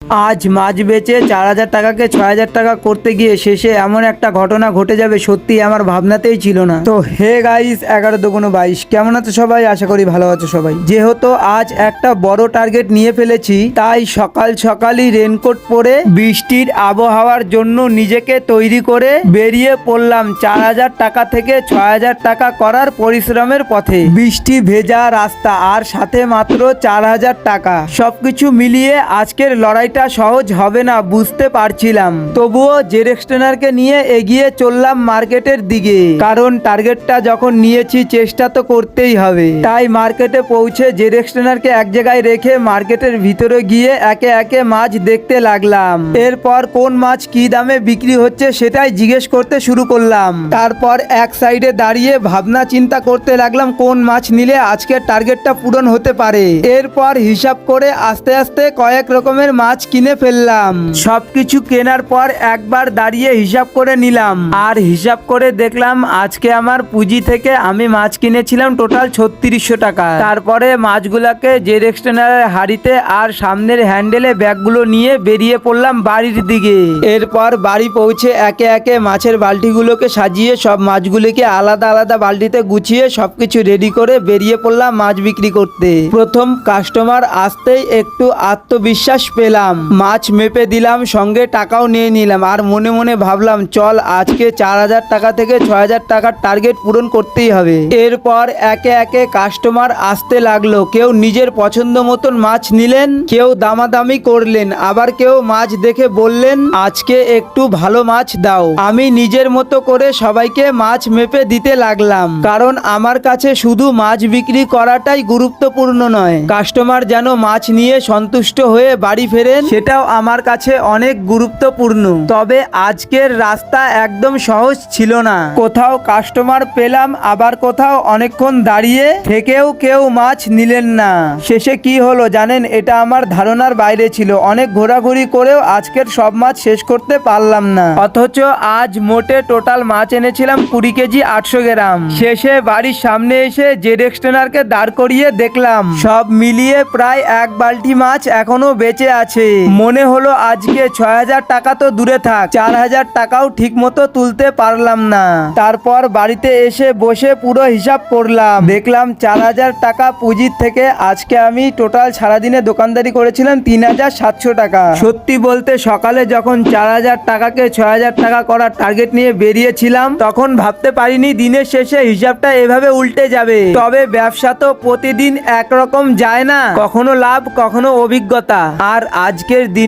আজ মাছ বেচে 4,000 টাকাকে 6,000 টাকা করতে গিয়ে শেষে এমন একটা ঘটনা ঘটে যাবে সত্যি আমার ভাবনাতেই ছিল না। তো হে গাইস, 11×22 কেমন আছো সবাই? আশা করি ভালো আছো সবাই। যেহেতু আজ একটা বড় টার্গেট নিয়ে ফেলেছি, তাই সকাল সকালই রেনকোট পরে বৃষ্টির আবহাওয়ার জন্য নিজেকে তৈরি করে বেরিয়ে পড়লাম 4,000 টাকা থেকে 6,000 টাকা করার পরিশ্রমের পথে। বৃষ্টি ভেজা রাস্তা আর সাথে মাত্র 4,000 টাকা, সবকিছু মিলিয়ে আজকের লড়াইটা সহজ হবে না বুঝতে পারছিলাম। তবুও জেরেক্স ট্রেনারকে নিয়ে এগিয়ে চললাম মার্কেটের দিকে, কারণ টার্গেটটা যখন নিয়েছি চেষ্টা তো করতেই হবে। তাই মার্কেটে পৌঁছে জেরেক্স ট্রেনারকে এক জায়গায় রেখে মার্কেটের ভিতরে গিয়ে একে একে মাছ দেখতে লাগলাম। এরপর কোন মাছ কি দামে বিক্রি হচ্ছে সেটাই জিজ্ঞেস করতে শুরু করলাম। তারপর এক সাইডে দাঁড়িয়ে ভাবনা চিন্তা করতে লাগলাম কোন মাছ নিলে আজকের টার্গেটটা পূরণ হতে পারে। এরপর হিসাব করে আস্তে আস্তে কয়েক রকমের মাছ কিনে ফেললাম। সবকিছু কেনার পর একবার দাঁড়িয়ে হিসাব করে নিলাম, আর হিসাব করে দেখলাম আজকে আমার পুঁজি থেকে আমি মাছ কিনেছিলাম টোটাল 3600 টাকা। তারপরে মাছগুলাকে জেরেক্স ট্রেনারের হাড়িতে আর সামনের হ্যান্ডেলে ব্যাগগুলো নিয়ে বেরিয়ে পড়লাম বাড়ির দিকে। এরপর বাড়ি পৌঁছে একে একে মাছের বালতিগুলোকে সাজিয়ে সব মাছগুলিকে আলাদা আলাদা বালতিতে গুছিয়ে সবকিছু রেডি করে বেরিয়ে পড়লাম মাছ বিক্রি করতে। প্রথম কাস্টমার আসতেই একটু আত্মবিশ্বাস পেলাম। মাছ মেপে দিলাম, সঙ্গে টাকাও নিয়ে নিলাম, আর মনে মনে ভাবলাম চল আজকে 4,000 টাকা থেকে 6,000 টাকার টার্গেট পূরণ করতেই হবে। এরপর একে একে কাস্টমার আসতে লাগলো। কেউ নিজের পছন্দ মতন মাছ নিলেন, কেউ দামাদামি করলেন, আবার কেউ মাছ দেখে বললেন আজকে একটু ভালো মাছ দাও। আমি নিজের মতো করে সবাইকে মাছ মেপে দিতে লাগলাম, কারণ আমার কাছে শুধু মাছ বিক্রি করাটাই গুরুত্বপূর্ণ নয়, কাস্টমার যেন মাছ নিয়ে সন্তুষ্ট হয়ে বাড়ি ফেরেন সেটাও আমার কাছে অনেক গুরুত্বপূর্ণ। তবে আজকের রাস্তা একদম সহজ ছিল না। কোথাও কাস্টমার পেলাম, আবার কোথাও অনেকক্ষণ দাঁড়িয়ে থেকেও কেউ মাছ নিলেন না। শেষে কি হলো জানেন? এটা আমার ধারণার বাইরে ছিল। অনেক ঘোরাঘুরি করেও আজকের সব মাছ শেষ করতে পারলাম না। অথচ আজ মোটে টোটাল মাছ এনেছিলাম 20 কেজি 800 গ্রাম। শেষে বাড়ির সামনে এসে জেরেক্স ট্রেনারকে দাঁড় করিয়ে দেখলাম সব মিলিয়ে প্রায় 1 বালতি মাছ এখনো বেঁচে আছে। মনে হলো আজকে 6,000 টাকা তো দূরে থাক, 4,000 টাকাও ঠিক মতো তুলতে পারলাম না। তারপর বাড়িতে এসে বসে পুরো হিসাব করলাম, দেখলাম 4,000 টাকা পুঁজির থেকে আজকে আমি টোটাল সারাদিনে দোকানদারি করেছিলাম 3,700 টাকা। সত্যি বলতে সকালে যখন 4,000 টাকাকে 6,000 টাকা করার টার্গেট নিয়ে বেরিয়েছিলাম তখন ভাবতে পারিনি দিনের শেষে হিসাবটা এভাবে উল্টে যাবে। তবে ব্যবসা তো প্রতিদিন একরকম যায় না, কখনো লাভ কখনো অভিজ্ঞতা। আর আজকের দিন